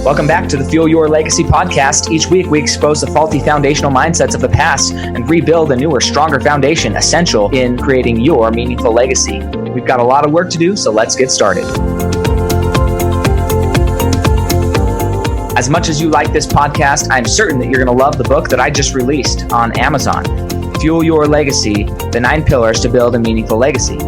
Welcome back to the Fuel Your Legacy podcast. Each week, we expose the faulty foundational mindsets of the past and rebuild a newer, stronger foundation essential in creating your meaningful legacy. We've got a lot of work to do, so let's get started. As much as you like this podcast, I'm certain that you're going to love the book that I just released on Amazon, Fuel Your Legacy, The 9 Pillars to Build a Meaningful Legacy.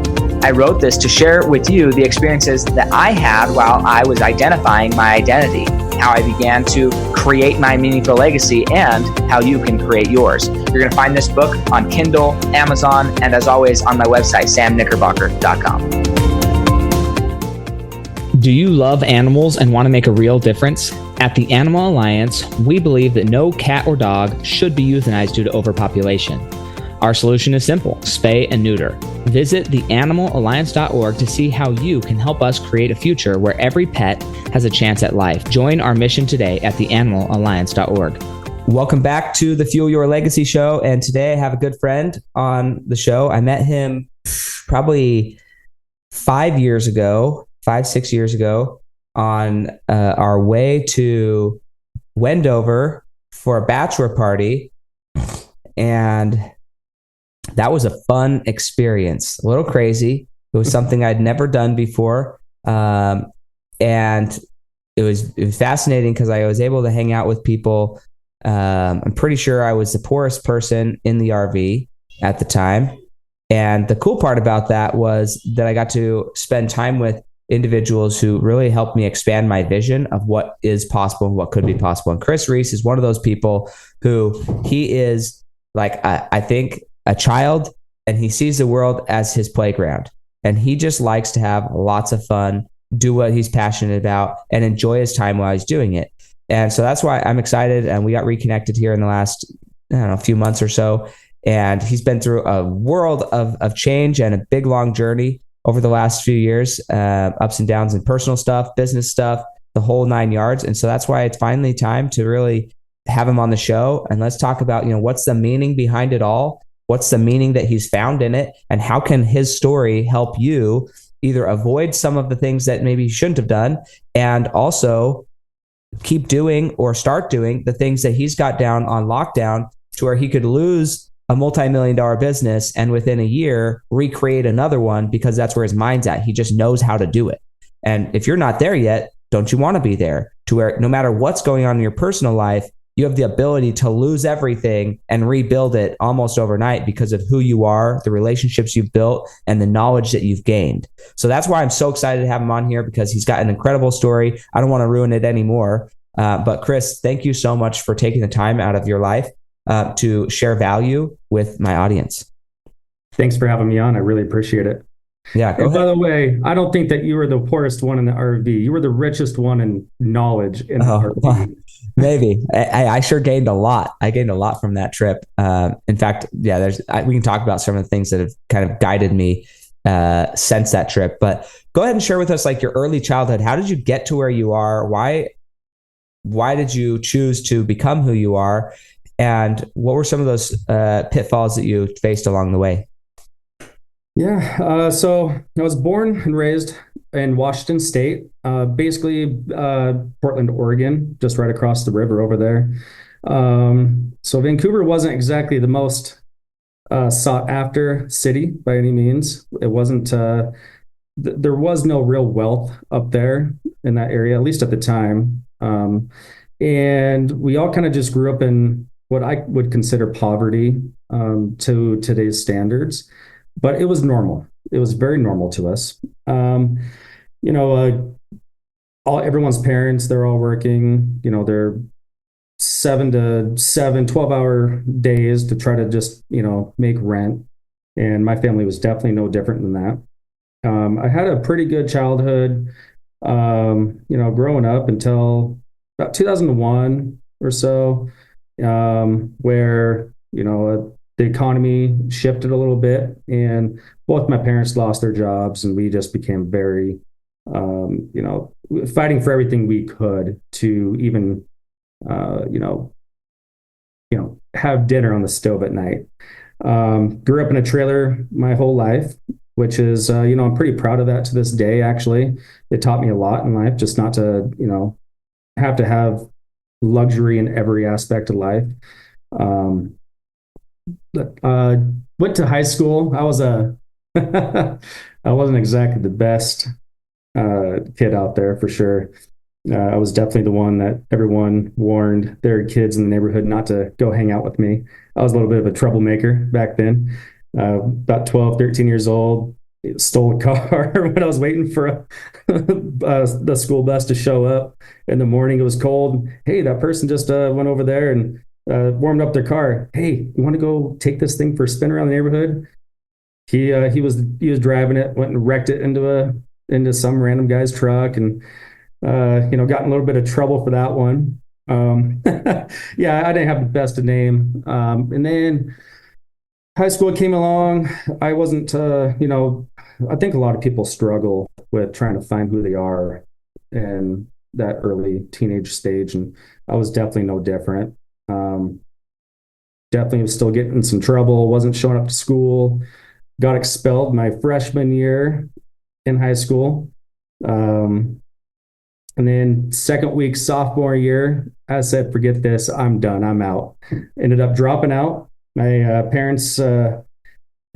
I wrote this to share with you the experiences that I had while I was identifying my identity, how I began to create my meaningful legacy, and how you can create yours. You're going to find this book on Kindle, Amazon, and as always on my website, samknickerbocker.com. Do you love animals and want to make a real difference? At the Animal Alliance, we believe that no cat or dog should be euthanized due to overpopulation. Our solution is simple: spay and neuter. Visit theanimalalliance.org to see how you can help us create a future where every pet has a chance at life. Join our mission today at theanimalalliance.org. Welcome back to the Fuel Your Legacy show. And today I have a good friend on the show. I met him probably 6 years ago on our way to Wendover for a bachelor party. And that was a fun experience, a little crazy. It was something I'd never done before. And it was fascinating because I was able to hang out with people. I'm pretty sure I was the poorest person in the RV at the time. And the cool part about that was that I got to spend time with individuals who really helped me expand my vision of what is possible and what could be possible. And Chris Reese is one of those people who he is like, I think, a child, and he sees the world as his playground. And he just likes to have lots of fun, do what he's passionate about, and enjoy his time while he's doing it. And so that's why I'm excited. And we got reconnected here in the last, few months or so. And he's been through a world of change and a big, long journey over the last few years, ups and downs in personal stuff, business stuff, the whole 9 yards. And so that's why it's finally time to really have him on the show. And let's talk about, what's the meaning behind it all? What's the meaning that he's found in it? And how can his story help you either avoid some of the things that maybe you shouldn't have done, and also keep doing or start doing the things that he's got down on lockdown to where he could lose a multi-million-dollar business and within a year recreate another one, because that's where his mind's at. He just knows how to do it. And if you're not there yet, don't you want to be there to where no matter what's going on in your personal life, you have the ability to lose everything and rebuild it almost overnight because of who you are, the relationships you've built, and the knowledge that you've gained. So that's why I'm so excited to have him on here, because he's got an incredible story. I don't want to ruin it anymore. But Chris, thank you so much for taking the time out of your life to share value with my audience. Thanks for having me on. I really appreciate it. Yeah. Go ahead. By the way, I don't think that you were the poorest one in the RV. You were the richest one in knowledge in the RV. Maybe. I sure gained a lot. I gained a lot from that trip. In fact, yeah, we can talk about some of the things that have kind of guided me since that trip. But go ahead and share with us like your early childhood. How did you get to where you are? Why did you choose to become who you are? And what were some of those pitfalls that you faced along the way? Yeah, so I was born and raised in Washington State, basically Portland, Oregon, just right across the river over there. So Vancouver wasn't exactly the most sought after city by any means. It wasn't, there was no real wealth up there in that area, at least at the time. And we all kind of just grew up in what I would consider poverty to today's standards. But it was normal. It was very normal to us. Everyone's parents, they're all working, they're 12-hour days to try to just, make rent. And my family was definitely no different than that. I had a pretty good childhood, growing up until about 2001 or so, where, the economy shifted a little bit, and both my parents lost their jobs, and we just became very, fighting for everything we could to even, have dinner on the stove at night. Grew up in a trailer my whole life, which is, I'm pretty proud of that to this day. Actually, it taught me a lot in life, just not to, have to have luxury in every aspect of life. Um, uh, Went to high school. I was a I wasn't exactly the best kid out there for sure. I was definitely the one that everyone warned their kids in the neighborhood not to go hang out with me. I was a little bit of a troublemaker back then. About 12, 13 years old, stole a car when I was waiting for the school bus to show up in the morning. It was cold. Hey, that person just went over there and warmed up their car. Hey, you want to go take this thing for a spin around the neighborhood? He was driving it, went and wrecked it into some random guy's truck, and got in a little bit of trouble for that one. Yeah, I didn't have the best of name. And then high school came along. I wasn't, I think a lot of people struggle with trying to find who they are in that early teenage stage. And I was definitely no different. Definitely was still getting in some trouble, wasn't showing up to school, got expelled my freshman year in high school. And then second week, sophomore year, I said, forget this, I'm done, I'm out. Ended up dropping out. My parents, they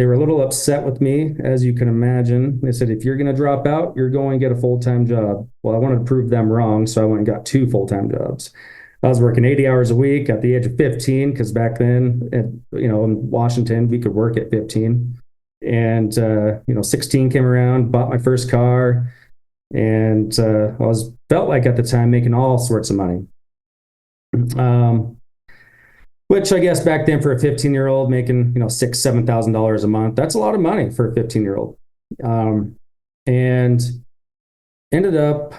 were a little upset with me, as you can imagine. They said, if you're going to drop out, you're going to get a full-time job. Well, I wanted to prove them wrong, so I went and got 2 full-time jobs. I was working 80 hours a week at the age of 15, because back then, in Washington, we could work at 15. And, 16 came around, bought my first car, and felt like at the time making all sorts of money. Which I guess back then for a 15-year-old making, $6,000-$7,000 a month, that's a lot of money for a 15-year-old. And ended up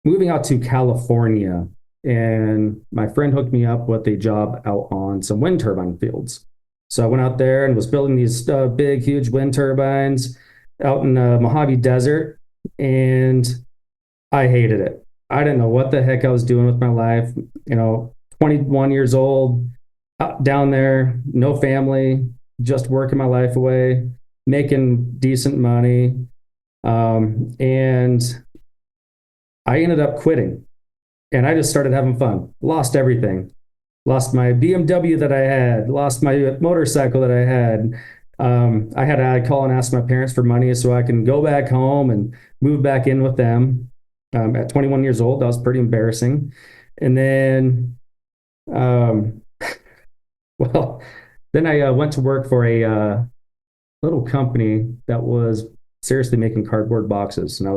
moving out to California, and my friend hooked me up with a job out on some wind turbine fields. So I went out there and was building these big, huge wind turbines out in the Mojave Desert, and I hated it. I didn't know what the heck I was doing with my life. 21 years old, down there, no family, just working my life away, making decent money. And I ended up quitting, and I just started having fun. Lost everything. Lost my BMW that I had, lost my motorcycle that I had. I had to call and ask my parents for money so I can go back home and move back in with them. At 21 years old, that was pretty embarrassing. And then, then I went to work for a little company that was seriously making cardboard boxes. And I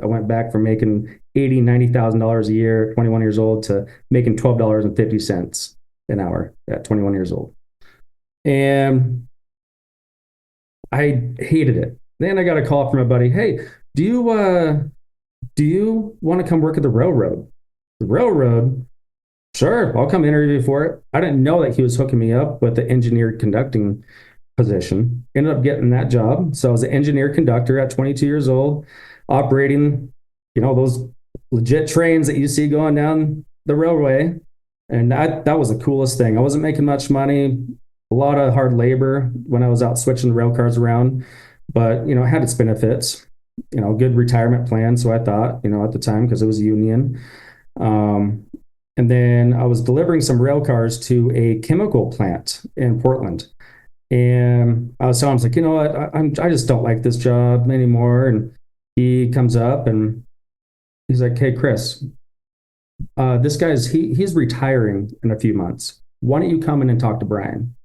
went back from making $80,000-$90,000 a year at 21 years old to making $12.50 an hour at 21 years old. And I hated it. Then I got a call from a buddy. Hey, do you want to come work at the railroad? The railroad? Sure, I'll come interview for it. I didn't know that he was hooking me up with the engineer conducting position. Ended up getting that job. So I was an engineer conductor at 22 years old, operating, those legit trains that you see going down the railway. And that was the coolest thing. I wasn't making much money, a lot of hard labor when I was out switching the rail cars around, but, it had its benefits, good retirement plan. So I thought, at the time, because it was union. And then I was delivering some rail cars to a chemical plant in Portland. And I was telling him, I was like, you know what, I just don't like this job anymore. And he comes up and he's like, hey, Chris, this guy's, he's retiring in a few months. Why don't you come in and talk to Brian?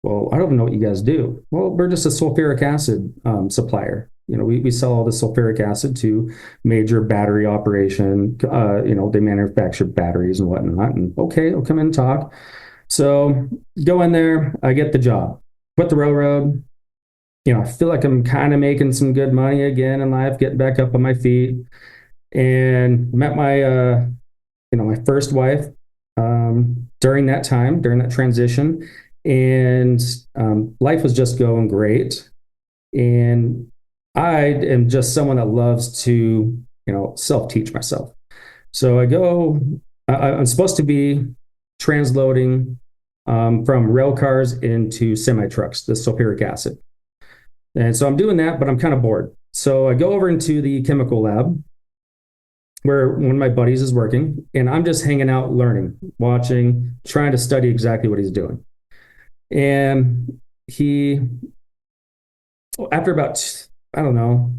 Well, I don't know what you guys do. Well, we're just a sulfuric acid supplier. We sell all the sulfuric acid to major battery operation. They manufacture batteries and whatnot. And okay, I'll come in and talk. So go in there, I get the job, quit the railroad. I feel like I'm kind of making some good money again in life, getting back up on my feet, and met my, my first wife during that transition, and life was just going great. And I am just someone that loves to, self-teach myself. So I'm supposed to be transloading from rail cars into semi-trucks, the sulfuric acid. And so I'm doing that, but I'm kind of bored. So I go over into the chemical lab, where one of my buddies is working, and I'm just hanging out, learning, watching, trying to study exactly what he's doing. And he, after about, I don't know,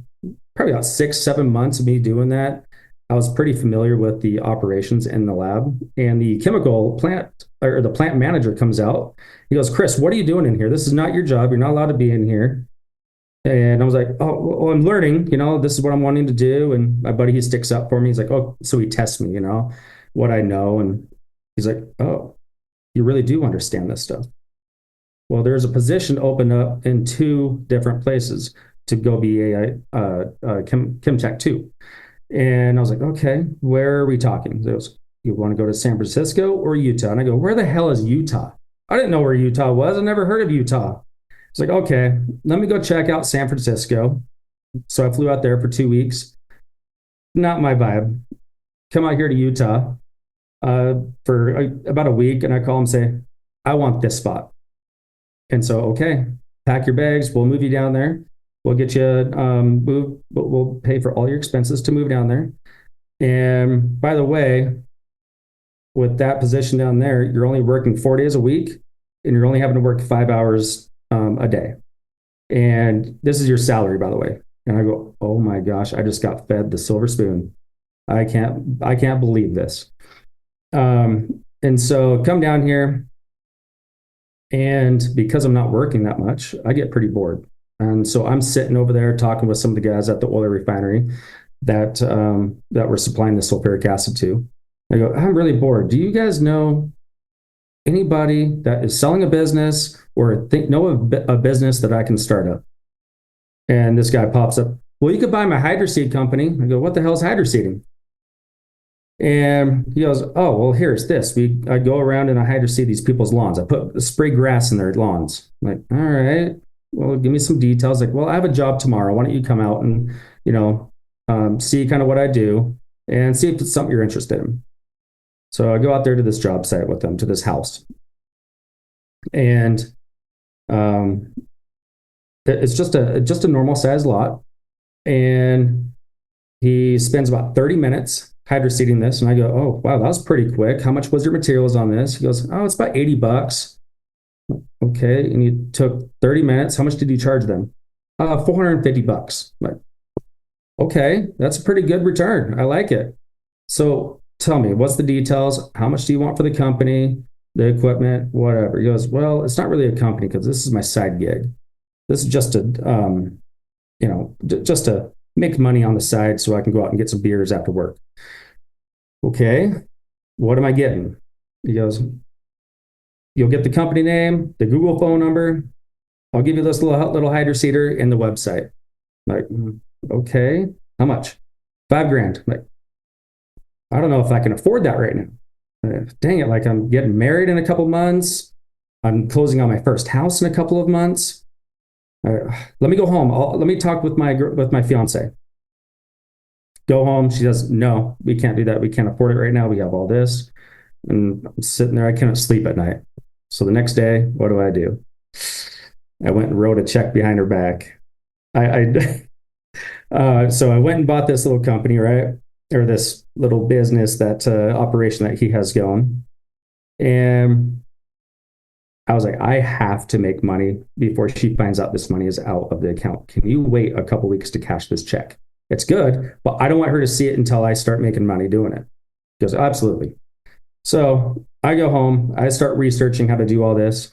probably about 6, 7 months of me doing that, I was pretty familiar with the operations in the lab. And the chemical plant or the plant manager comes out. He goes, Chris, what are you doing in here? This is not your job. You're not allowed to be in here. And I was like, oh, well, I'm learning, this is what I'm wanting to do. And my buddy, he sticks up for me. He's like, oh, so he tests me, what I know. And he's like, oh, you really do understand this stuff. Well, there's a position open up in 2 different places to go be a chem tech 2. And I was like, okay, where are we talking? He goes, you want to go to San Francisco or Utah? And I go, where the hell is Utah? I didn't know where Utah was. I never heard of Utah. It's like, okay, let me go check out San Francisco. So I flew out there for 2 weeks. Not my vibe. Come out here to Utah for about a week, and I call him and say, I want this spot. And so, okay, pack your bags. We'll move you down there. We'll get you moved, but we'll pay for all your expenses to move down there. And by the way, with that position down there, you're only working 4 days a week, and you're only having to work 5 hours a day. And this is your salary, by the way. And I go, oh my gosh, I just got fed the silver spoon. I can't believe this. And so come down here, and because I'm not working that much, I get pretty bored. And so I'm sitting over there talking with some of the guys at the oil refinery that were supplying the sulfuric acid to. I go, I'm really bored. Do you guys know anybody that is selling a business or know of a business that I can start up? And this guy pops up, well, you could buy my hydroseed company. I go, what the hell is hydroseeding? And he goes, oh, well, here's this. I go around and I hydroseed these people's lawns. I spray grass in their lawns. I'm like, all right, well, give me some details. Like, well, I have a job tomorrow. Why don't you come out and, see kind of what I do and see if it's something you're interested in. So I go out there to this job site with them, to this house. And it's just a normal size lot. And he spends about 30 minutes hydroseeding this. And I go, oh, wow, that was pretty quick. How much was your materials on this? He goes, oh, it's about $80. Okay. And you took 30 minutes. How much did you charge them? $450. I'm like, okay, that's a pretty good return. I like it. So tell me, what's the details? How much do you want for the company, the equipment, whatever? He goes, well, it's not really a company because this is my side gig. This is just just to make money on the side so I can go out and get some beers after work. Okay, what am I getting? He goes, you'll get the company name, the Google phone number. I'll give you this little hydroseeder and the website. I'm like, okay, how much? $5,000. I'm like, I don't know if I can afford that right now. Dang it, like I'm getting married in a couple months. I'm closing on my first house in a couple of months. Let me go home. Let me talk with my fiance. Go home. She says, no, we can't do that. We can't afford it right now. We have all this. And I'm sitting there. I cannot sleep at night. So the next day, what do? I went and wrote a check behind her back. So I went and bought this little company, right? Or this little business, that operation that he has going. And I was like, I have to make money before she finds out this money is out of the account. Can you wait a couple weeks to cash this check? It's good, but I don't want her to see it until I start making money doing it. He goes, absolutely. So I go home, I start researching how to do all this.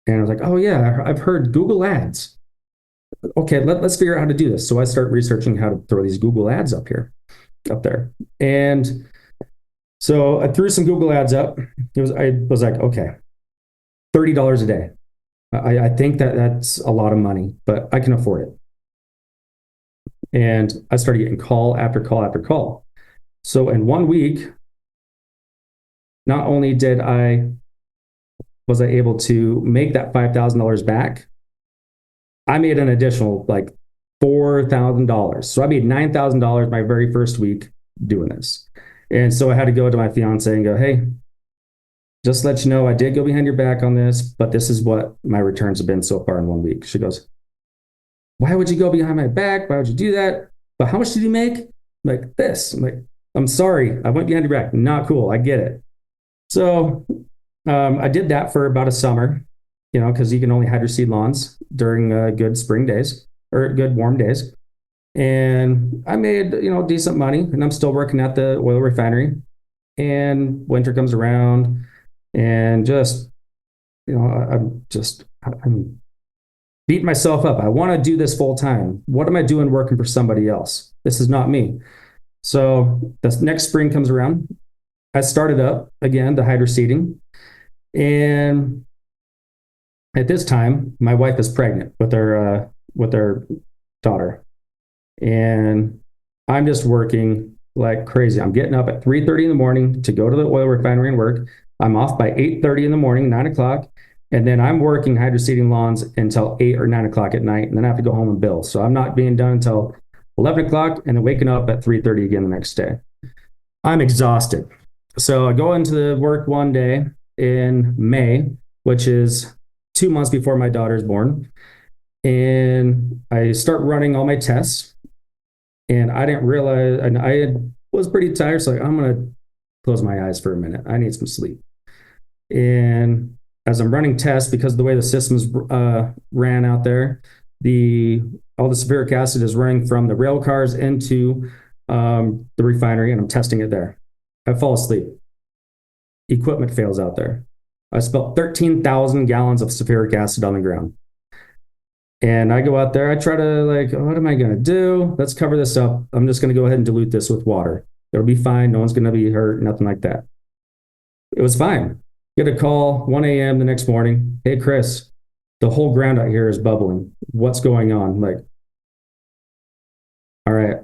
And I was like, oh yeah, I've heard Google ads. Okay, let's figure out how to do this. So I start researching how to throw these Google ads up there. And so I threw some Google ads up. I was like, okay, $30 a day. I think that's a lot of money, but I can afford it. And I started getting call after call after call. So in 1 week, not only was I able to make that $5,000 back, I made an additional like $4,000. So I made $9,000 my very first week doing this. And so I had to go to my fiance and go, hey, just let you know, I did go behind your back on this, but this is what my returns have been so far in 1 week. She goes, why would you go behind my back? Why would you do that? But how much did you make? I'm like, this. I'm like, I'm sorry. I went behind your back. Not cool. I get it. So I did that for about a summer, because you can only hydro seed lawns during good spring days or good warm days. And I made, decent money, and I'm still working at the oil refinery. And winter comes around, and just, I'm beating myself up. I want to do this full time. What am I doing working for somebody else? This is not me. So the next spring comes around. I started up again the hydro seeding, and at this time, my wife is pregnant with our daughter, and I'm just working like crazy. I'm getting up at 3:30 in the morning to go to the oil refinery and work. I'm off by 8:30 in the morning, 9 o'clock, and then I'm working hydro seeding lawns until 8 or 9 o'clock at night, and then I have to go home and bill. So I'm not being done until 11 o'clock, and then waking up at 3:30 again the next day. I'm exhausted. So I go into the work one day in May, which is 2 months before my daughter's born. And I start running all my tests. And I didn't realize, and was pretty tired. So I'm going to close my eyes for a minute. I need some sleep. And as I'm running tests, because of the way the systems ran out there, all the sulfuric acid is running from the rail cars into the refinery, and I'm testing it there. I fall asleep. Equipment fails out there. I spilled 13,000 gallons of sulfuric acid on the ground. And I go out there, I try to what am I going to do? Let's cover this up. I'm just going to go ahead and dilute this with water. It'll be fine. No one's going to be hurt, nothing like that. It was fine. Get a call, 1 a.m. the next morning. Hey, Chris, the whole ground out here is bubbling. What's going on? All right.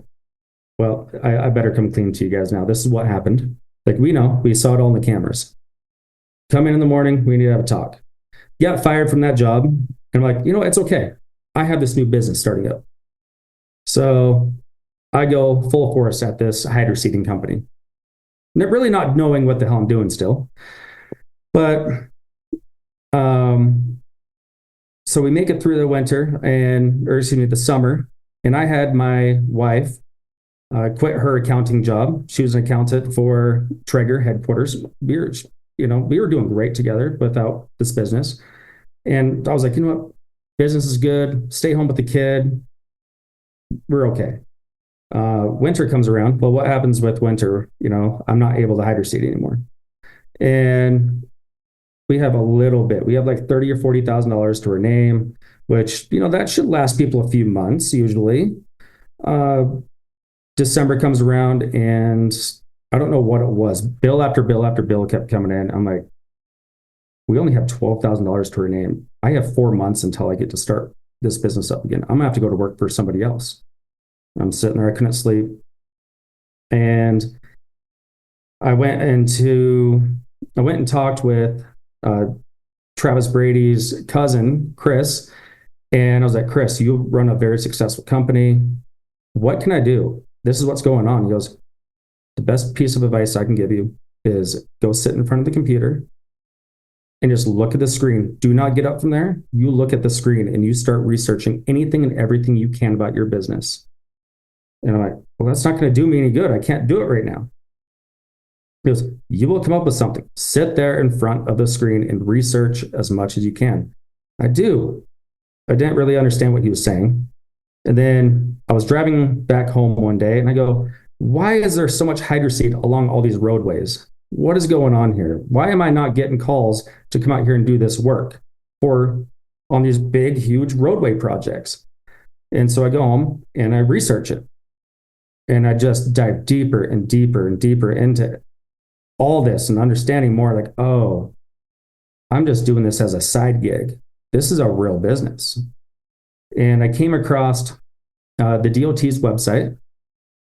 Well, I better come clean to you guys now. This is what happened. We know, we saw it all in the cameras. Come in the morning, we need to have a talk. Got fired from that job. And I'm like, it's okay. I have this new business starting up. So I go full force at this hydro seeding company. Really not knowing what the hell I'm doing still. But so we make it through the winter the summer. And I had my wife quit her accounting job. She was an accountant for Traeger headquarters. We were doing great together without this business. And I was like, what? Business is good. Stay home with the kid. We're okay. Winter comes around. Well, what happens with winter? I'm not able to hydro seed anymore. And we have a little bit. We have like $30,000 or $40,000 to our name, which, that should last people a few months usually. December comes around, and I don't know what it was. Bill after bill after bill kept coming in. I'm like, we only have $12,000 to our name. I have 4 months until I get to start this business up again. I'm gonna have to go to work for somebody else. I'm sitting there, I couldn't sleep. And I went and talked with Travis Brady's cousin, Chris. And I was like, Chris, you run a very successful company. What can I do? This is what's going on. He goes, the best piece of advice I can give you is go sit in front of the computer and just look at the screen. Do not get up from there. You look at the screen and you start researching anything and everything you can about your business. And I'm like, well, that's not going to do me any good. I can't do it right now. He goes, you will come up with something. Sit there in front of the screen and research as much as you can. I do. I didn't really understand what he was saying. And then I was driving back home one day and I go, why is there so much hydro seed along all these roadways? What is going on here? Why am I not getting calls to come out here and do this work on these big, huge roadway projects? And so I go home and I research it. And I just dive deeper and deeper and deeper into all this and understanding more like, oh, I'm just doing this as a side gig. This is a real business. And I came across the DOT's website,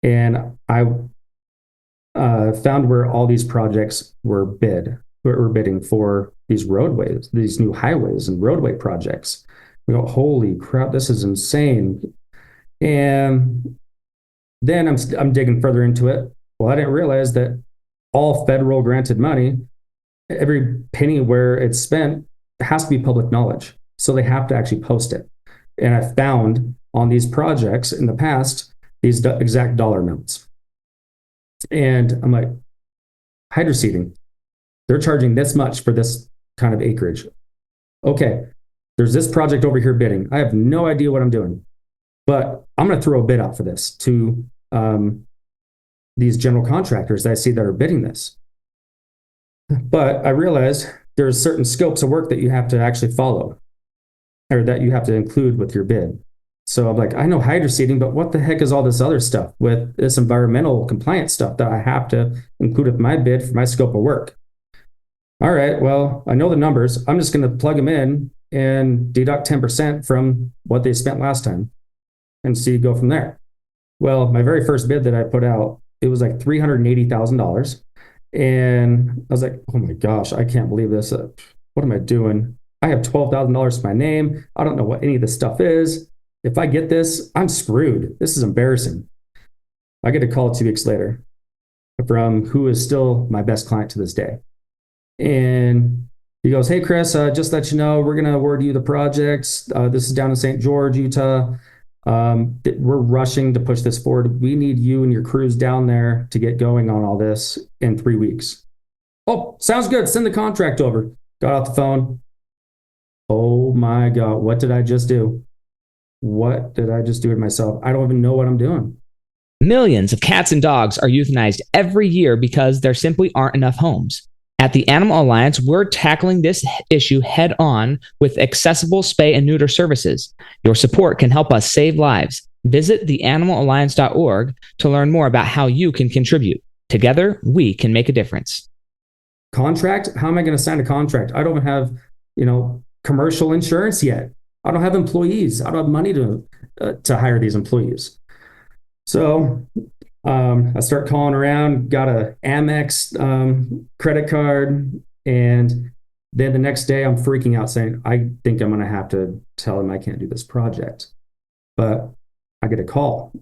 and I found where all these projects were bidding for these roadways, these new highways and roadway projects. We go, holy crap, this is insane. And then I'm digging further into it. Well, I didn't realize that all federal granted money, every penny where it's spent, has to be public knowledge. So they have to actually post it. And I found on these projects in the past, these exact dollar amounts. And I'm like, hydro seeding. They're charging this much for this kind of acreage. Okay, there's this project over here bidding. I have no idea what I'm doing, but I'm going to throw a bid out for this to these general contractors that I see that are bidding this. But I realized there's certain scopes of work that you have to actually follow, or that you have to include with your bid. So I'm like, I know hydro seeding, but what the heck is all this other stuff with this environmental compliance stuff that I have to include with my bid for my scope of work? All right, well, I know the numbers. I'm just going to plug them in and deduct 10% from what they spent last time and go from there. Well, my very first bid that I put out, it was like $380,000. And I was like, oh my gosh, I can't believe this. What am I doing? I have $12,000 to my name. I don't know what any of this stuff is. If I get this, I'm screwed. This is embarrassing. I get a call 2 weeks later from who is still my best client to this day. And he goes, hey, Chris, just let you know, we're going to award you the project. This is down in St. George, Utah. We're rushing to push this forward. We need you and your crews down there to get going on all this in 3 weeks. Oh, sounds good. Send the contract over. Got off the phone. Oh my God, what did I just do? What did I just do to myself? I don't even know what I'm doing. Millions of cats and dogs are euthanized every year because there simply aren't enough homes. At the Animal Alliance, we're tackling this issue head on with accessible spay and neuter services. Your support can help us save lives. Visit theanimalalliance.org to learn more about how you can contribute. Together, we can make a difference. Contract? How am I going to sign a contract? I don't have, commercial insurance yet. I don't have employees. I don't have money to hire these employees. So I start calling around, got a Amex credit card, and then the next day I'm freaking out saying, I think I'm going to have to tell him I can't do this project. But I get a call,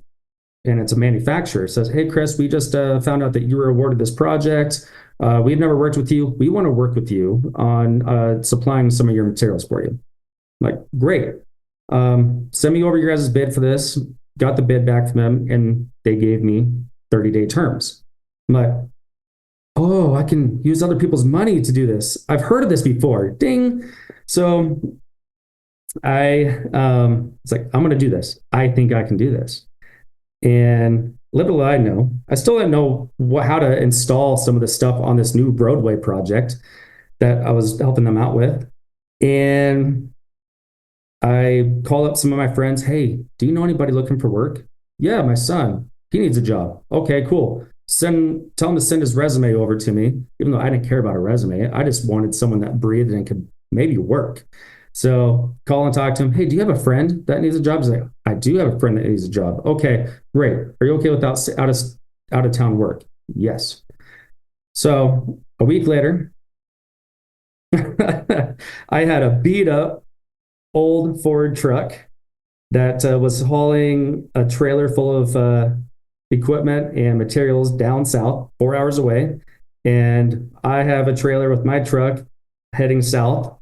and it's a manufacturer. It says, hey, Chris, we just found out that you were awarded this project. We've never worked with you. We want to work with you on supplying some of your materials for you. I'm like, great. Send me over your guys' bid for this. Got the bid back from them, and they gave me 30-day terms. I'm like, oh, I can use other people's money to do this. I've heard of this before. Ding. So it's like, I'm going to do this. I think I can do this. And little I know, I still didn't know how to install some of the stuff on this new roadway project that I was helping them out with. And I call up some of my friends. Hey, do you know anybody looking for work? Yeah, my son. He needs a job. Okay, cool. Tell him to send his resume over to me, even though I didn't care about a resume. I just wanted someone that breathed and could maybe work. So call and talk to him. Hey, do you have a friend that needs a job? He's like, I do have a friend that needs a job. Okay, great. Are you okay with out of town work? Yes. So a week later, I had a beat up old Ford truck that was hauling a trailer full of equipment and materials down south, 4 hours away. And I have a trailer with my truck heading south.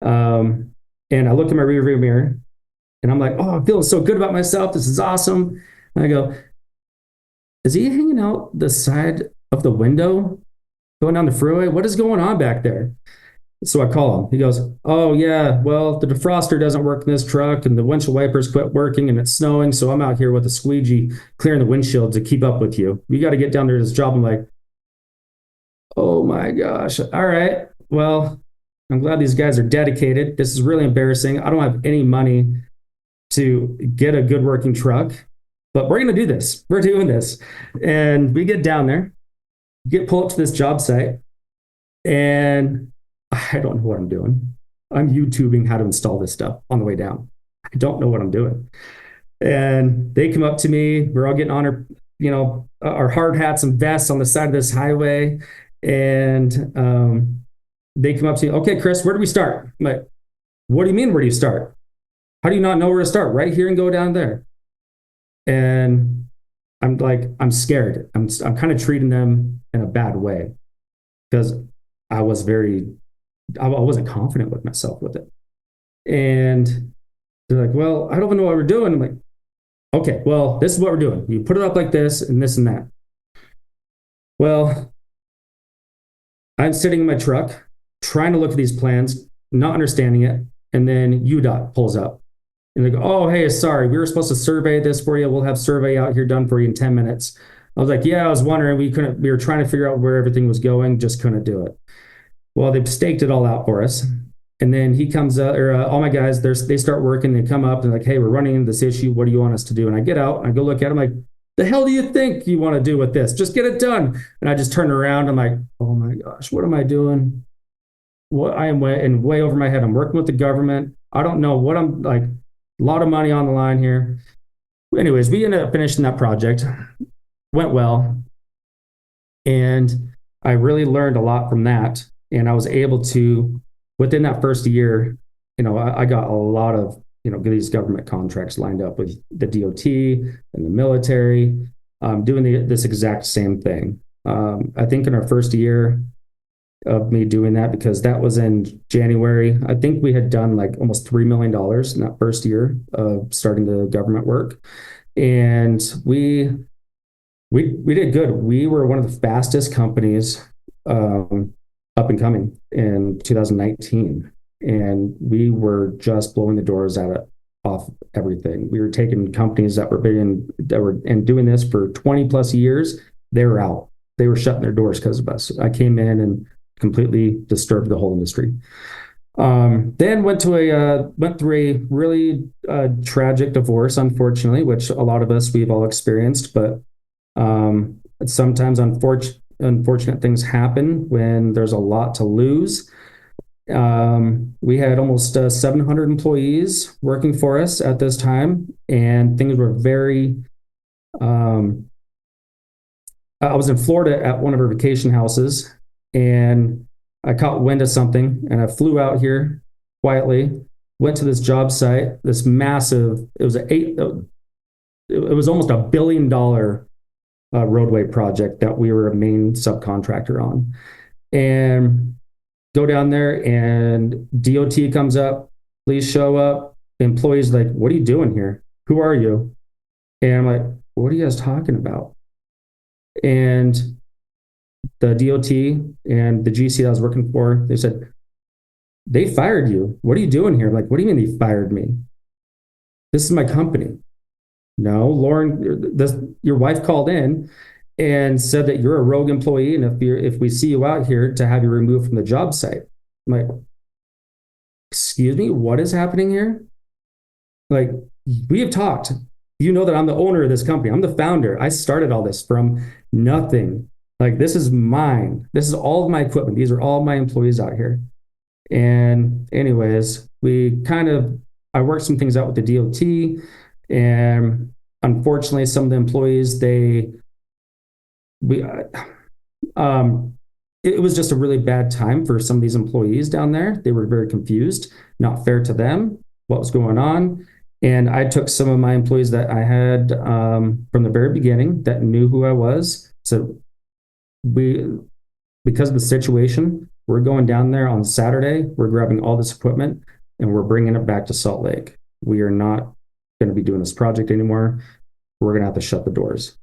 And I look in my rearview mirror and I'm like, oh, I'm feeling so good about myself. This is awesome. And I go, is he hanging out the side of the window going down the freeway? What is going on back there? So I call him. He goes, oh, yeah, well, the defroster doesn't work in this truck and the windshield wipers quit working and it's snowing. So I'm out here with a squeegee clearing the windshield to keep up with you. You got to get down there to this job. I'm like, oh, my gosh. All right. Well, I'm glad these guys are dedicated. This is really embarrassing. I don't have any money to get a good working truck, but we're going to do this. We're doing this. And we get down there, pull up to this job site, and I don't know what I'm doing. I'm YouTubing how to install this stuff on the way down. I don't know what I'm doing. And they come up to me. We're all getting on our hard hats and vests on the side of this highway. And they come up to me. Okay, Chris, where do we start? I'm like, what do you mean, where do you start? How do you not know where to start? Right here and go down there. And I'm like, I'm scared. I'm kind of treating them in a bad way because I wasn't confident with myself with it. And they're like, well, I don't even know what we're doing. I'm like, okay, well, this is what we're doing. You put it up like this and this and that. Well, I'm sitting in my truck trying to look at these plans, not understanding it. And then UDOT pulls up and they go, "Oh, hey, sorry, we were supposed to survey this for you. We'll have survey out here done for you in 10 minutes." I was like, "Yeah, I was wondering. We were trying to figure out where everything was going, just couldn't do it." Well, they've staked it all out for us. And then he comes up, or all my guys, they start working. They come up and like, "Hey, we're running into this issue. What do you want us to do?" And I get out and I go look at him like, "The hell do you think you want to do with this? Just get it done." And I just turn around. I'm like, "Oh my gosh, what am I doing? What I am way over my head. I'm working with the government. I don't know what I'm like. A lot of money on the line here." Anyways, we ended up finishing that project. Went well. And I really learned a lot from that. And I was able to, within that first year, I got a lot of, these government contracts lined up with the DOT and the military, doing this exact same thing. I think in our first year of me doing that, because that was in January, I think we had done like almost $3 million in that first year of starting the government work. And we did good. We were one of the fastest companies up and coming in 2019, and we were just blowing the doors off everything. We were taking companies that were doing this for 20 plus years. They were out. They were shutting their doors because of us. I came in and completely disturbed the whole industry. Then went through a really tragic divorce, unfortunately, which a lot of us, we've all experienced, but sometimes unfortunate things happen when there's a lot to lose. We had almost 700 employees working for us at this time, and things were very. I was in Florida at one of our vacation houses, and I caught wind of something, and I flew out here quietly, went to this job site, this massive. It was almost $1 billion roadway project that we were a main subcontractor on, and go down there, and DOT comes up, "Please show up." The employees like, "What are you doing here? Who are you?" And I'm like, "What are you guys talking about?" And the DOT and the GC that I was working for, they said, "They fired you. What are you doing here?" I'm like, "What do you mean they fired me? This is my company." "No, Lauren, your wife called in and said that you're a rogue employee, and if we see you out here, to have you removed from the job site." I'm like, "Excuse me, what is happening here?" Like, we have talked. You know that I'm the owner of this company. I'm the founder. I started all this from nothing. Like, this is mine. This is all of my equipment. These are all my employees out here. And anyways, I worked some things out with the DOT, and unfortunately, some of the employees, it was just a really bad time for some of these employees down there. They were very confused, not fair to them, what was going on. And I took some of my employees that I had from the very beginning that knew who I was. So because of the situation, we're going down there on Saturday. We're grabbing all this equipment and we're bringing it back to Salt Lake. We are not going to be doing this project anymore. We're going to have to shut the doors.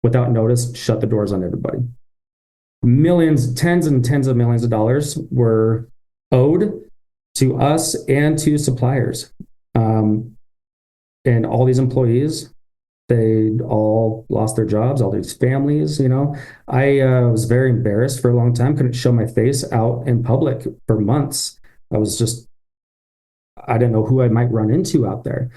Without notice, shut the doors on everybody. Millions, tens and tens of millions of dollars were owed to us and to suppliers. And all these employees, they all lost their jobs, all these families, I was very embarrassed for a long time, couldn't show my face out in public for months. I didn't know who I might run into out there.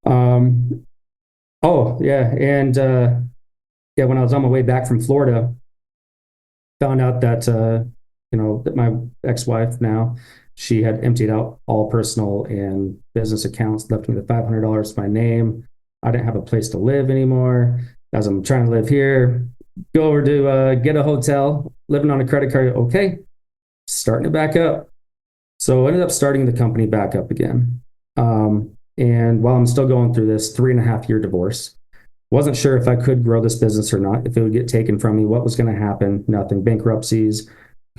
Oh, yeah. And when I was on my way back from Florida, found out that, that my ex-wife now, she had emptied out all personal and business accounts, left me the $500 to my name. I didn't have a place to live anymore. As I'm trying to live here, go over to get a hotel, living on a credit card. Okay, starting it back up. So I ended up starting the company back up again. And while I'm still going through this 3.5-year divorce, wasn't sure if I could grow this business or not, if it would get taken from me, what was going to happen, nothing, bankruptcies,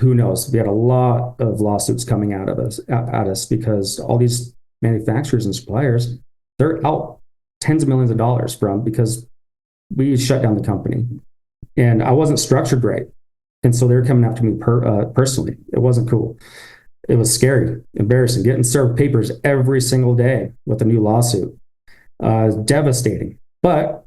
who knows? We had a lot of lawsuits coming at us because all these manufacturers and suppliers, they're out tens of millions of dollars because we shut down the company. and I wasn't structured right. And so they're coming after me personally. It wasn't cool. It was scary, embarrassing, getting served papers every single day with a new lawsuit. Devastating. But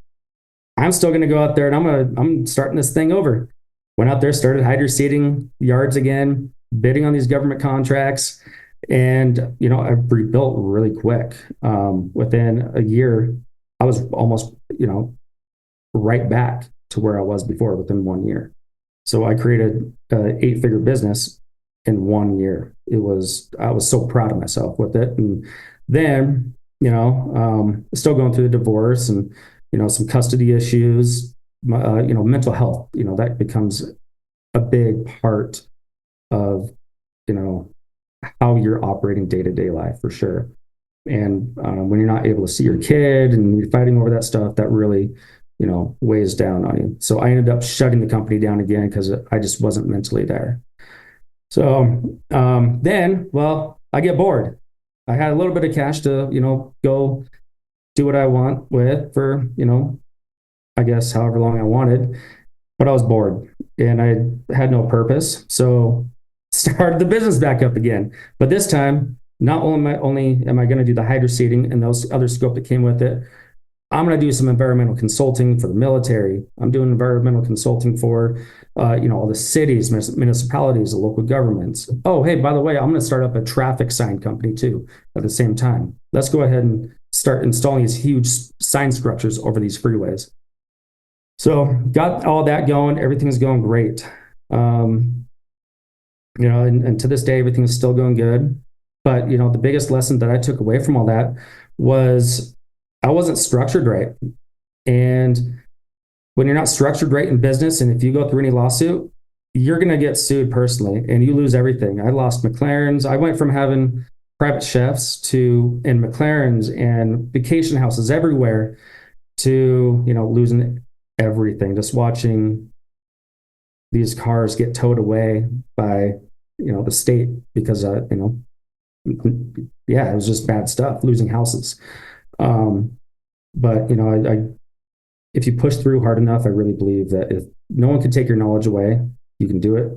I'm still going to go out there and I'm starting this thing over. Went out there, started hydroseeding yards again, bidding on these government contracts. And, you know, I rebuilt really quick. Within a year, I was almost, you know, right back to where I was before within 1 year. So I created an 8-figure business in 1 year. I was so proud of myself with it. And then, you know, still going through the divorce and, you know, some custody issues, you know, mental health, you know, that becomes a big part of, you know, how you're operating day-to-day life for sure. And when you're not able to see your kid and you're fighting over that stuff, that really, you know, weighs down on you. So I ended up shutting the company down again because I just wasn't mentally there. So then, well, I get bored. I had a little bit of cash to, you know, go do what I want with for, you know, I guess however long I wanted, but I was bored and I had no purpose. So started the business back up again. But this time, not only am I going to do the hydroseeding and those other scope that came with it, I'm going to do some environmental consulting for the military. I'm doing environmental consulting for, you know, all the cities, municipalities, the local governments. Oh, hey, by the way, I'm going to start up a traffic sign company too at the same time. Let's go ahead and start installing these huge sign structures over these freeways. So got all that going. Everything's going great. You know, and to this day, everything's still going good. But, you know, the biggest lesson that I took away from all that was I wasn't structured right. And when you're not structured right in business, and if you go through any lawsuit, you're going to get sued personally and you lose everything. I lost McLaren's. I went from having private chefs and McLaren's and vacation houses everywhere to, you know, losing everything, just watching these cars get towed away by, you know, the state because, you know, yeah, it was just bad stuff, losing houses. But, you know, if you push through hard enough, I really believe that if no one can take your knowledge away, you can do it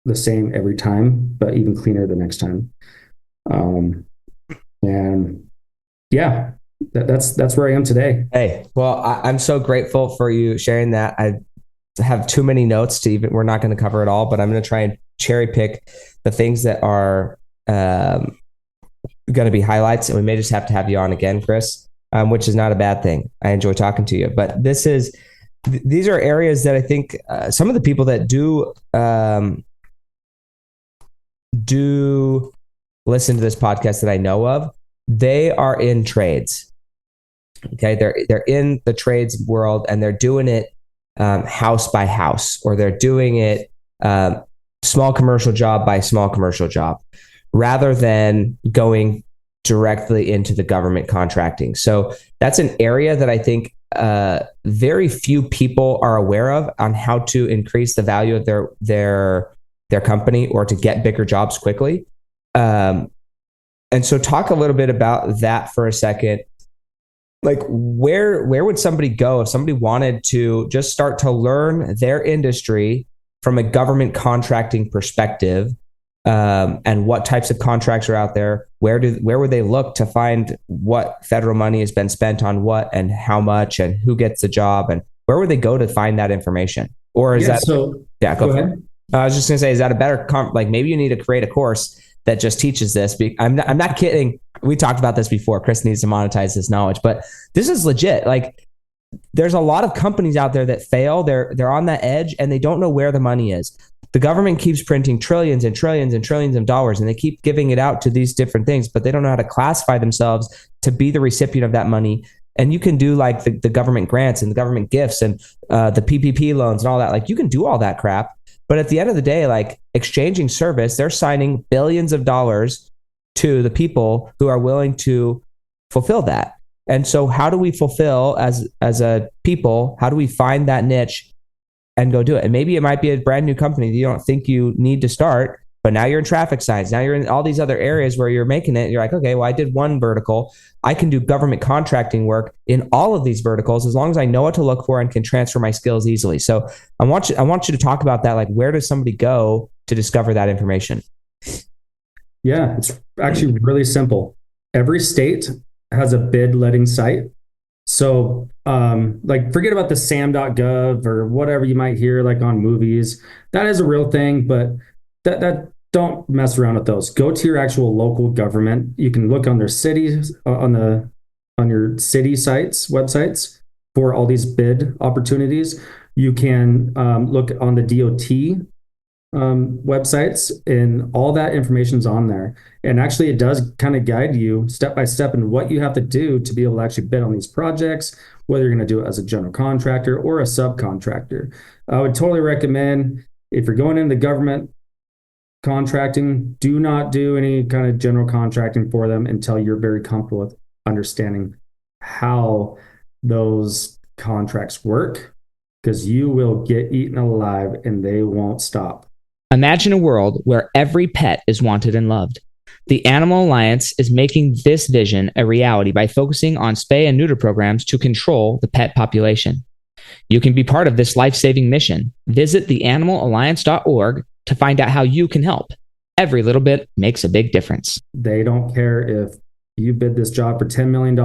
the same every time, but even cleaner the next time. And yeah, that's where I am today. Hey, well, I'm so grateful for you sharing that. I have too many notes we're not going to cover it all, but I'm going to try and cherry pick the things that are going to be highlights. And we may just have to have you on again, Chris, which is not a bad thing. I enjoy talking to you, but these are areas that I think some of the people that do listen to this podcast that I know of, they are in trades. Okay. They're in the trades world and they're doing it house by house, or they're doing it small commercial job by small commercial job, rather than going directly into the government contracting. So that's an area that I think very few people are aware of on how to increase the value of their company or to get bigger jobs quickly. And so talk a little bit about that for a second. Like where would somebody go if somebody wanted to just start to learn their industry from a government contracting perspective, and what types of contracts are out there? Where would they look to find what federal money has been spent on what and how much and who gets the job, and where would they go to find that information? Or is go ahead. I was just gonna say, is that a better like maybe you need to create a course that just teaches this? I'm not kidding. We talked about this before. Chris needs to monetize this knowledge, but this is legit. Like there's a lot of companies out there that fail. They're on that edge and they don't know where the money is. The government keeps printing trillions and trillions and trillions of dollars, and they keep giving it out to these different things, but they don't know how to classify themselves to be the recipient of that money. And you can do like the government grants and the government gifts and the PPP loans and all that. Like you can do all that crap. But at the end of the day, like exchanging service, they're signing billions of dollars to the people who are willing to fulfill that. And so how do we fulfill as a people? How do we find that niche and go do it? And maybe it might be a brand new company that you don't think you need to start, but now you're in traffic signs. Now you're in all these other areas where you're making it. You're like, okay, well, I did one vertical. I can do government contracting work in all of these verticals as long as I know what to look for and can transfer my skills easily. So I want you to talk about that. Like, where does somebody go to discover that information? Yeah, it's actually really simple. Every state has a bid letting site. So like, forget about the sam.gov or whatever you might hear like on movies. That is a real thing, but that don't mess around with those. Go to your actual local government. You can look on their cities, on your city sites, websites for all these bid opportunities. You can look on the DOT websites, and all that information's on there. And actually, it does kind of guide you step by step in what you have to do to be able to actually bid on these projects, whether you're going to do it as a general contractor or a subcontractor. I would totally recommend, if you're going into government contracting, do not do any kind of general contracting for them until you're very comfortable with understanding how those contracts work, because you will get eaten alive and they won't stop. Imagine a world where every pet is wanted and loved. The Animal Alliance is making this vision a reality by focusing on spay and neuter programs to control the pet population. You can be part of this life-saving mission. Visit theanimalalliance.org to find out how you can help. Every little bit makes a big difference. They don't care if you bid this job for $10 million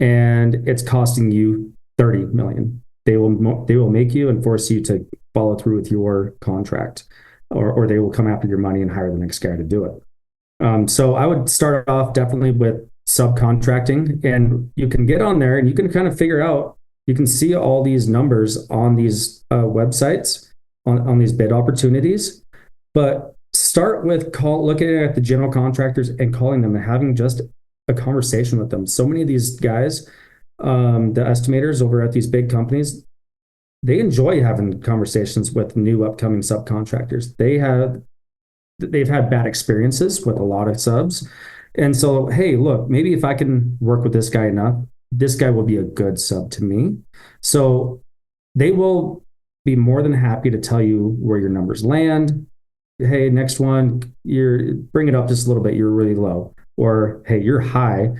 and it's costing you $30 million. They will make you and force you to follow through with your contract, or they will come after your money and hire the next guy to do it. So I would start off definitely with subcontracting, and you can get on there and you can kind of figure out, you can see all these numbers on these websites on these bid opportunities, but start with looking at the general contractors and calling them and having just a conversation with them. So many of these guys, the estimators over at these big companies, they enjoy having conversations with new upcoming subcontractors. They've had bad experiences with a lot of subs. And so, hey, look, maybe if I can work with this guy enough, this guy will be a good sub to me. So they will be more than happy to tell you where your numbers land. Hey, next one, bring it up just a little bit. You're really low. Or, hey, you're high.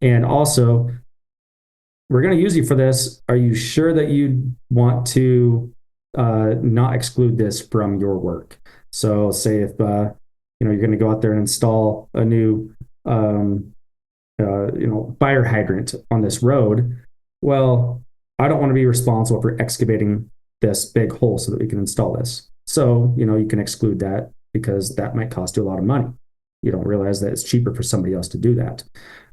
And also, we're going to use you for this. Are you sure that you want to not exclude this from your work? So say if you're going to go out there and install a new fire hydrant on this road, well, I don't want to be responsible for excavating this big hole so that we can install this. So you can exclude that because that might cost you a lot of money. You don't realize that it's cheaper for somebody else to do that.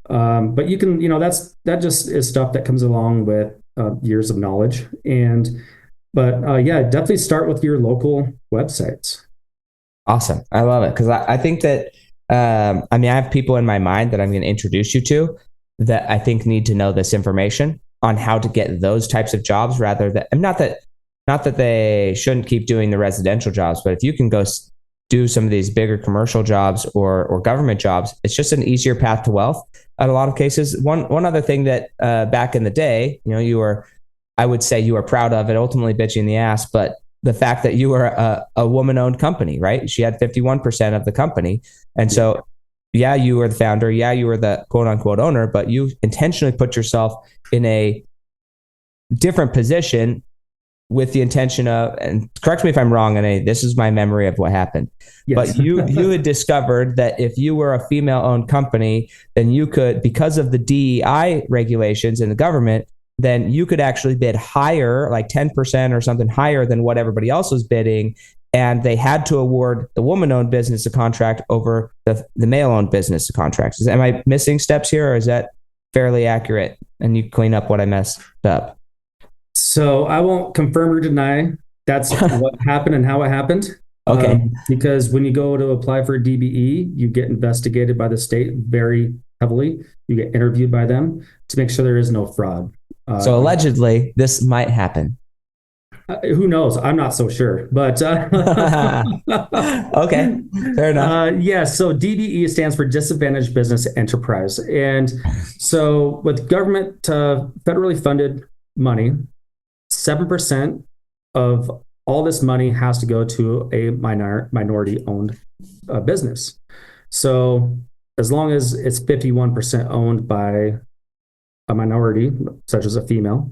But you can, that just is stuff that comes along with years of knowledge. But definitely start with your local websites. Awesome. I love it. Cause I think that, I have people in my mind that I'm going to introduce you to that I think need to know this information on how to get those types of jobs, rather than, not that they shouldn't keep doing the residential jobs, but if you can go do some of these bigger commercial jobs or government jobs, it's just an easier path to wealth in a lot of cases. One other thing that back in the day, I would say you were proud of, it ultimately bit you in the ass, but the fact that you were a woman-owned company, right? She had 51% of the company. And so, yeah, you were the founder. Yeah, you were the quote unquote owner, but you intentionally put yourself in a different position with the intention of, and correct me if I'm wrong, and this is my memory of what happened, yes. But you had discovered that if you were a female-owned company, then you could, because of the DEI regulations in the government, then you could actually bid higher, like 10% or something higher than what everybody else was bidding, and they had to award the woman-owned business a contract over the male-owned business a contract. Am I missing steps here, or is that fairly accurate? And you clean up what I messed up. So I won't confirm or deny that's what happened and how it happened. Okay. Because when you go to apply for a DBE, you get investigated by the state very heavily. You get interviewed by them to make sure there is no fraud. So allegedly, this might happen. Who knows? I'm not so sure, but okay, fair enough. So DBE stands for Disadvantaged Business Enterprise, and so with government federally funded money, 7% of all this money has to go to a minority owned business. So as long as it's 51% owned by a minority, such as a female,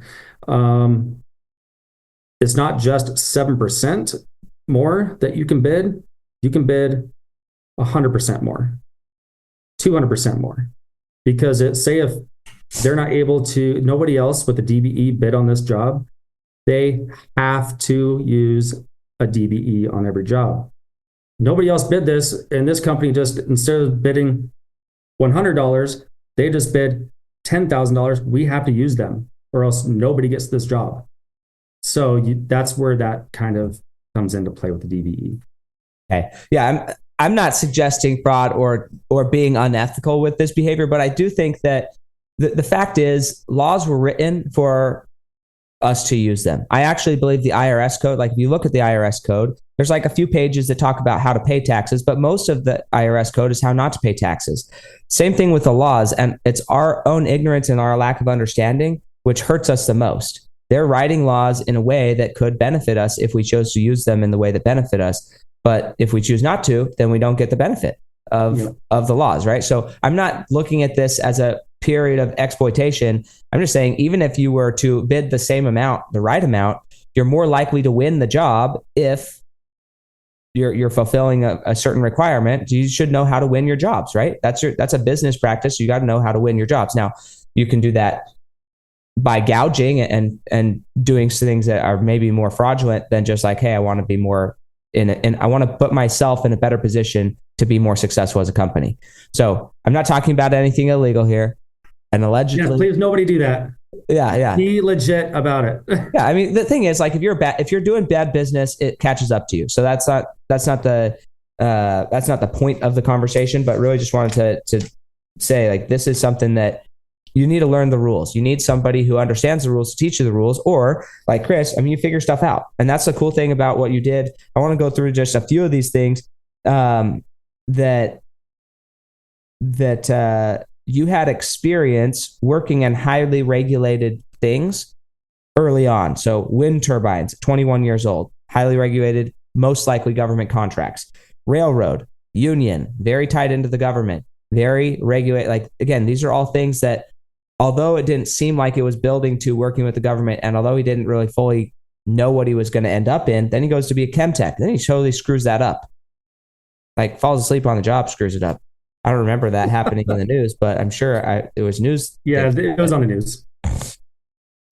it's not just 7% more that you can bid. You can bid 100% more, 200% more, because say if they're not able to, nobody else with a DBE bid on this job, they have to use a DBE on every job. Nobody else bid this, and this company just, instead of bidding $100, they just bid $10,000. We have to use them, or else nobody gets this job. So that's where that kind of comes into play with the DBE. Okay. Yeah, I'm not suggesting fraud or being unethical with this behavior, but I do think that the fact is laws were written for us to use them. I actually believe the IRS code, like if you look at the IRS code, there's like a few pages that talk about how to pay taxes, but most of the IRS code is how not to pay taxes. Same thing with the laws, and it's our own ignorance and our lack of understanding which hurts us the most. They're writing laws in a way that could benefit us if we chose to use them in the way that benefit us. But if we choose not to, then we don't get the benefit of the laws, right? So I'm not looking at this as a period of exploitation. I'm just saying, even if you were to bid the same amount, the right amount, you're more likely to win the job if you're fulfilling a certain requirement. You should know how to win your jobs, right? That's a business practice. You got to know how to win your jobs. Now, you can do that by gouging and doing things that are maybe more fraudulent than just like, hey, I want to be more and I want to put myself in a better position to be more successful as a company. So I'm not talking about anything illegal here. And allegedly, yeah, please, nobody do that. Yeah. Be legit about it. Yeah, I mean, the thing is, like, if you're doing bad business, it catches up to you. So that's not the point of the conversation. But really, just wanted to say, like, this is something that you need to learn the rules. You need somebody who understands the rules to teach you the rules, or like Chris, I mean, you figure stuff out. And that's the cool thing about what you did. I want to go through just a few of these things that you had experience working in highly regulated things early on. So wind turbines, 21 years old, highly regulated, most likely government contracts. Railroad, union, very tied into the government, very regulated. Like, again, these are all things that, although it didn't seem like it was building to working with the government, and although he didn't really fully know what he was going to end up in, then he goes to be a chem tech. Then he totally screws that up. Like, falls asleep on the job, screws it up. I don't remember that happening in the news, but I'm sure it was news. Yeah, it was on the news.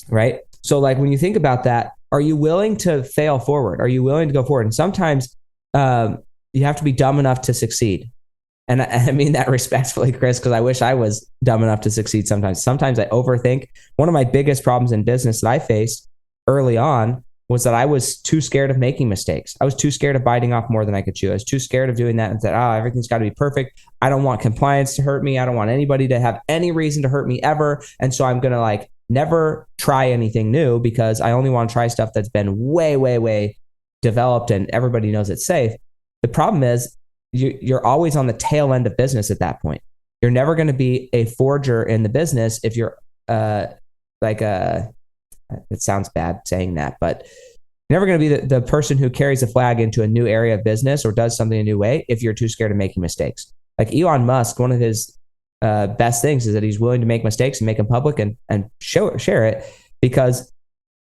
Right? So, like, when you think about that, are you willing to fail forward? Are you willing to go forward? And sometimes you have to be dumb enough to succeed. And I mean that respectfully, Chris, because I wish I was dumb enough to succeed sometimes. Sometimes I overthink. One of my biggest problems in business that I faced early on was that I was too scared of making mistakes. I was too scared of biting off more than I could chew. I was too scared of doing that and said, everything's got to be perfect. I don't want compliance to hurt me. I don't want anybody to have any reason to hurt me ever. And so I'm going to never try anything new because I only want to try stuff that's been way, way, way developed and everybody knows it's safe. The problem is you're always on the tail end of business at that point. You're never going to be a forger in the business if you're it sounds bad saying that, but you're never going to be the person who carries the flag into a new area of business or does something a new way if you're too scared of making mistakes. Like Elon Musk, one of his best things is that he's willing to make mistakes and make them public and share it because,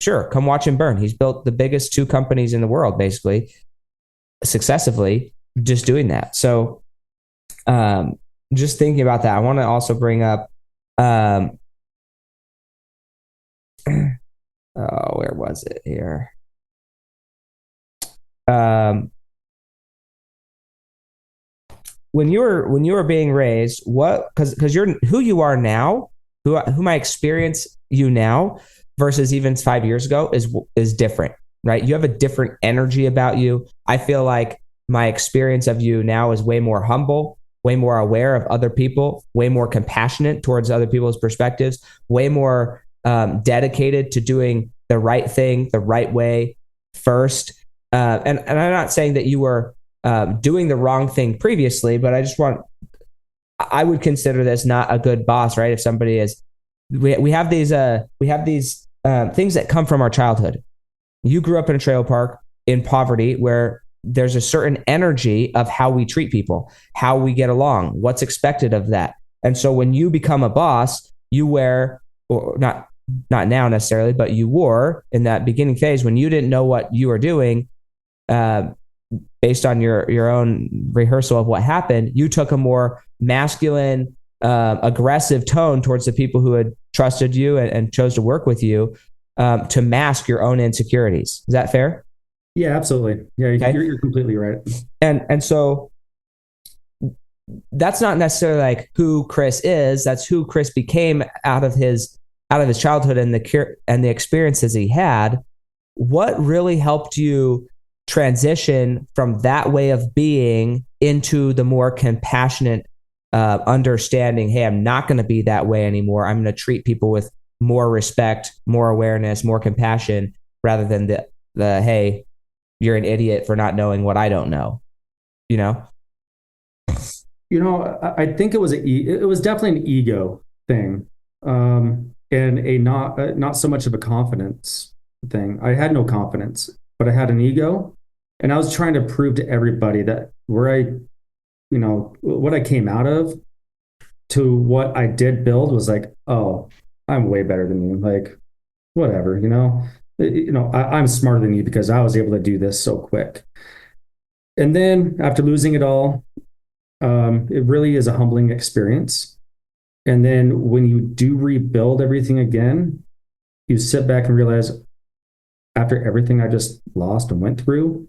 sure, come watch him burn. He's built the biggest two companies in the world, basically, successively, just doing that. So just thinking about that, I want to also bring up where was it here? When you were being raised, what, because you're who you are now, who my experience you now versus even 5 years ago is different, right? You have a different energy about you. I feel like my experience of you now is way more humble, way more aware of other people, way more compassionate towards other people's perspectives, way more dedicated to doing the right thing the right way first. And I'm not saying that you were doing the wrong thing previously, but I would consider this not a good boss, right? If somebody is, we have these things that come from our childhood. You grew up in a trailer park. in poverty where there's a certain energy of how we treat people, how we get along, what's expected of that. And so when you become a boss, you wear, or not now necessarily, but you wore in that beginning phase when you didn't know what you were doing, based on your own rehearsal of what happened, you took a more masculine, aggressive tone towards the people who had trusted you and chose to work with you, to mask your own insecurities. Is that fair? Yeah, absolutely. Yeah, Okay. you're completely right. And so that's not necessarily like who Chris is. That's who Chris became out of his childhood and the experiences he had. What really helped you transition from that way of being into the more compassionate, understanding? Hey, I'm not going to be that way anymore. I'm going to treat people with more respect, more awareness, more compassion, rather than the hey, you're an idiot for not knowing what I don't know. You know? I think it was definitely an ego thing, and a not so much of a confidence thing. I had no confidence, but I had an ego, and I was trying to prove to everybody that what I came out of to what I did build was like, oh, I'm way better than you. Like, whatever, I'm smarter than you because I was able to do this so quick. And then after losing it all, it really is a humbling experience. And then when you do rebuild everything again, you sit back and realize, after everything I just lost and went through,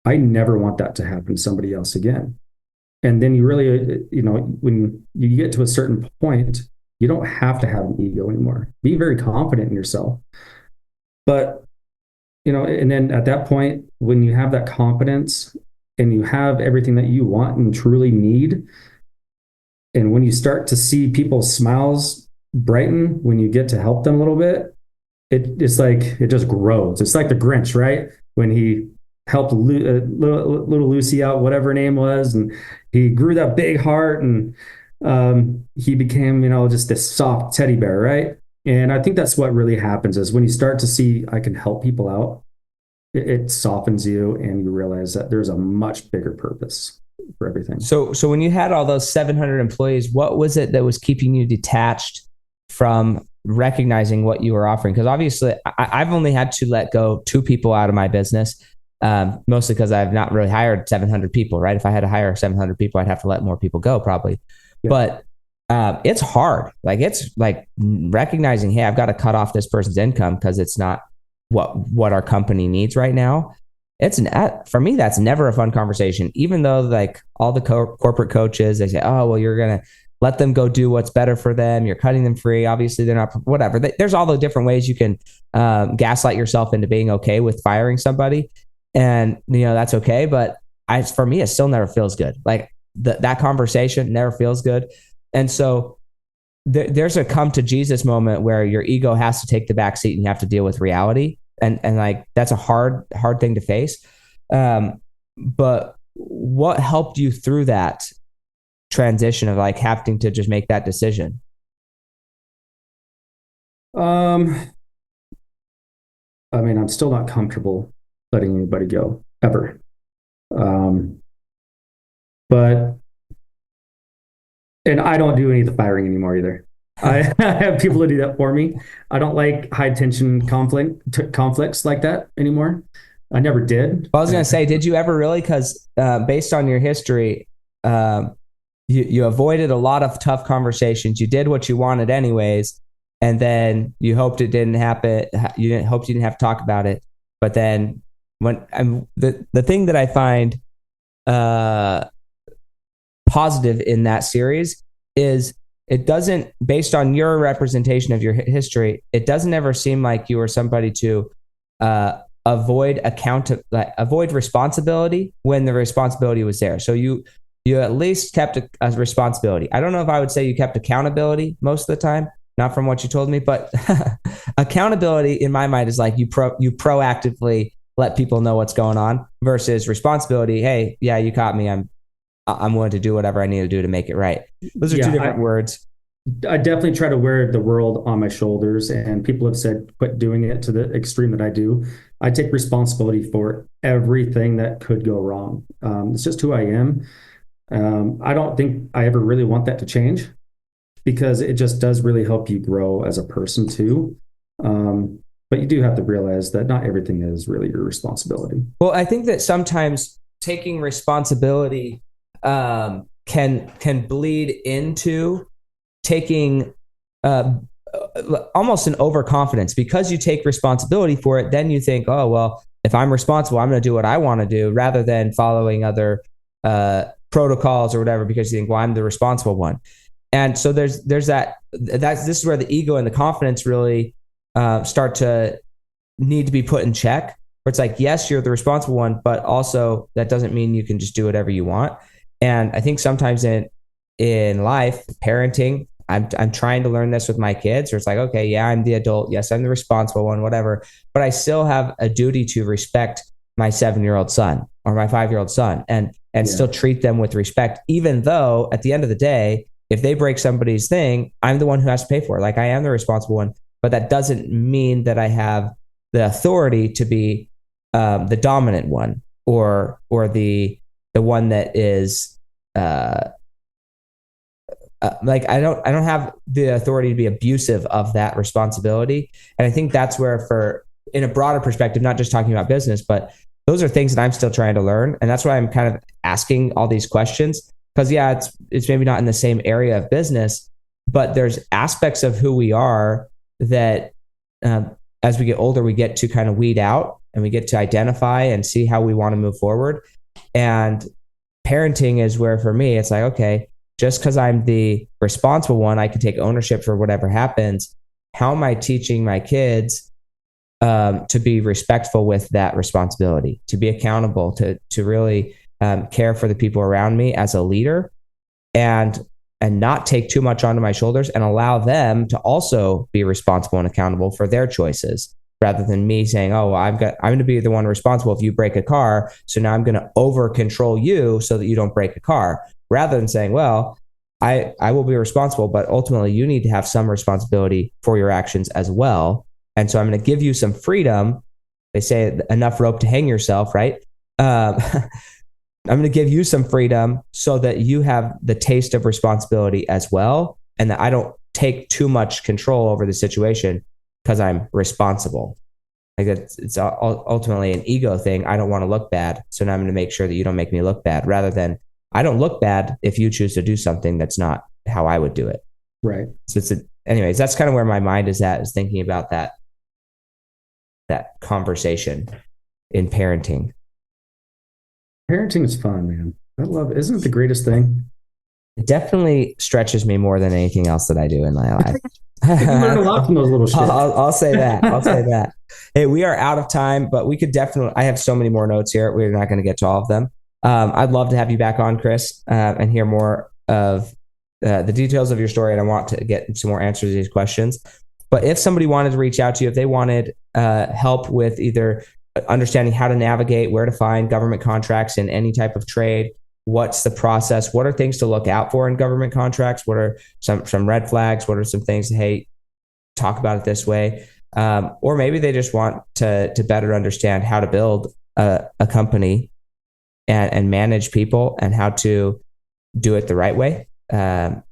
I never want that to happen to somebody else again. And then you really, when you get to a certain point, you don't have to have an ego anymore. Be very confident in yourself. But, and then at that point, when you have that confidence and you have everything that you want and truly need, and when you start to see people's smiles brighten, when you get to help them a little bit, it's like it just grows. It's like the Grinch, right? When he helped little Lucy out, whatever her name was, and he grew that big heart, and he became, just this soft teddy bear, right? And I think that's what really happens is when you start to see I can help people out, it softens you, and you realize that there's a much bigger purpose for everything. So when you had all those 700 employees, what was it that was keeping you detached from recognizing what you were offering? Because obviously I've only had to let go 2 people out of my business, mostly because I've not really hired 700 people, right? If I had to hire 700 people, I'd have to let more people go probably. Yeah. But it's hard. Like, it's like recognizing, hey, I've got to cut off this person's income because it's not what our company needs right now. For me, that's never a fun conversation, even though like all the corporate coaches, they say, oh, well, you're going to let them go do what's better for them. You're cutting them free. Obviously they're not, whatever. There's all the different ways you can gaslight yourself into being okay with firing somebody. And, that's okay. But for me, it still never feels good. Like that conversation never feels good. And so there's a come to Jesus moment where your ego has to take the back seat and you have to deal with reality. And like, that's a hard thing to face. But what helped you through that transition of like having to just make that decision? I mean, I'm still not comfortable letting anybody go ever. And I don't do any of the firing anymore either. I have people to do that for me. I don't like high tension conflicts like that anymore. I never did. I was going to say, did you ever really? Because based on your history, you avoided a lot of tough conversations. You did what you wanted anyways, and then you hoped it didn't happen. You didn't have to talk about it. But then the thing that I find positive in that series is it doesn't, based on your representation of your history, it doesn't ever seem like you were somebody to avoid responsibility when the responsibility was there. So you at least kept a responsibility. I don't know if I would say you kept accountability most of the time, not from what you told me, but accountability in my mind is like you proactively let people know what's going on versus responsibility. Hey, yeah, you caught me. I'm willing to do whatever I need to do to make it right. Those are two different words. I definitely try to wear the world on my shoulders, and people have said, quit doing it to the extreme that I do. I take responsibility for everything that could go wrong. It's just who I am. I don't think I ever really want that to change because it just does really help you grow as a person too. But you do have to realize that not everything is really your responsibility. Well, I think that sometimes taking responsibility can bleed into taking almost an overconfidence. Because you take responsibility for it, then you think, oh, well, if I'm responsible, I'm going to do what I want to do rather than following other protocols or whatever, because you think, well, I'm the responsible one. And so there's this is where the ego and the confidence really start to need to be put in check, where it's like, yes, you're the responsible one, but also that doesn't mean you can just do whatever you want. And I think sometimes in life, parenting, I'm trying to learn this with my kids, where it's like, okay, yeah, I'm the adult. Yes, I'm the responsible one, whatever. But I still have a duty to respect my 7-year-old son or my 5-year-old son and still treat them with respect, even though at the end of the day, if they break somebody's thing, I'm the one who has to pay for it. Like, I am the responsible one, but that doesn't mean that I have the authority to be the dominant one or the one that is like I don't have the authority to be abusive of that responsibility. And I think that's where, in a broader perspective, not just talking about business, but those are things that I'm still trying to learn. And that's why I'm kind of asking all these questions, because it's maybe not in the same area of business, but there's aspects of who we are that as we get older, we get to kind of weed out and we get to identify and see how we want to move forward. And parenting is where, for me, it's like, okay, just because I'm the responsible one, I can take ownership for whatever happens. How am I teaching my kids to be respectful with that responsibility, to be accountable, to really care for the people around me as a leader, and not take too much onto my shoulders, and allow them to also be responsible and accountable for their choices, rather than me saying, oh, well, I'm going to be the one responsible if you break a car, so now I'm going to over control you so that you don't break a car, rather than saying, well, I will be responsible, but ultimately you need to have some responsibility for your actions as well. And so I'm going to give you some freedom. They say enough rope to hang yourself, right? I'm going to give you some freedom so that you have the taste of responsibility as well, and that I don't take too much control over the situation because I'm responsible. Like, it's ultimately an ego thing. I don't want to look bad, so now I'm going to make sure that you don't make me look bad, rather than I don't look bad if you choose to do something that's not how I would do it. Right. So anyways, that's kind of where my mind is at, is thinking about that conversation in parenting. Parenting is fun, man. I love it. Isn't it the greatest thing? It definitely stretches me more than anything else that I do in my life. You learn a lot from those little shit. I'll say that. I'll say that. Hey, we are out of time, but we could definitely, I have so many more notes here. We're not going to get to all of them. I'd love to have you back on, Chris, and hear more of the details of your story. And I want to get some more answers to these questions. But if somebody wanted to reach out to you, if they wanted help with either understanding how to navigate, where to find government contracts in any type of trade, what's the process? What are things to look out for in government contracts? What are some red flags? What are some things, hey, talk about it this way? Or maybe they just want to better understand how to build a company and manage people and how to do it the right way. How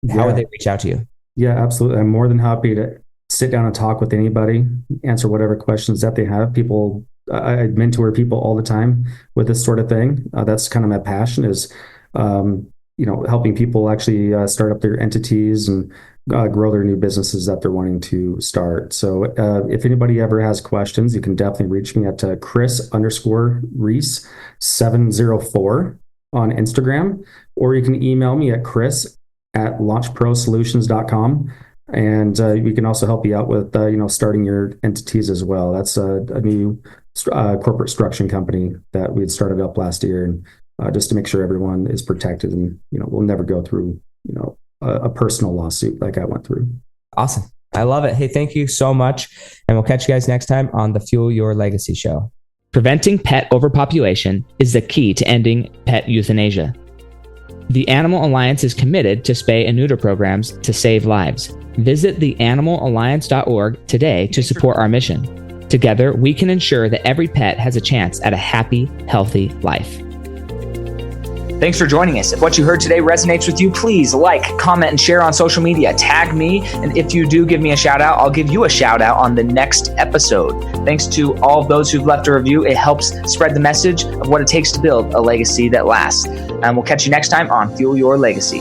would they reach out to you? Yeah, absolutely. I'm more than happy to sit down and talk with anybody, answer whatever questions that they have. I mentor people all the time with this sort of thing. That's kind of my passion, is helping people actually start up their entities and grow their new businesses that they're wanting to start. So if anybody ever has questions, you can definitely reach me at Chris_Reese 704 on Instagram, or you can email me at chris@launchprosolutions.com. And we can also help you out with, starting your entities as well. That's a new corporate structuring company that we had started up last year, and just to make sure everyone is protected, and we'll never go through a personal lawsuit like I went through. Awesome. I love it. Hey, thank you so much. And we'll catch you guys next time on the Fuel Your Legacy show. Preventing pet overpopulation is the key to ending pet euthanasia. The Animal Alliance is committed to spay and neuter programs to save lives. Visit theanimalalliance.org today to support our mission. Together, we can ensure that every pet has a chance at a happy, healthy life. Thanks for joining us. If what you heard today resonates with you, please like, comment, and share on social media. Tag me, and if you do give me a shout out, I'll give you a shout out on the next episode. Thanks to all of those who've left a review. It helps spread the message of what it takes to build a legacy that lasts. And we'll catch you next time on Fuel Your Legacy.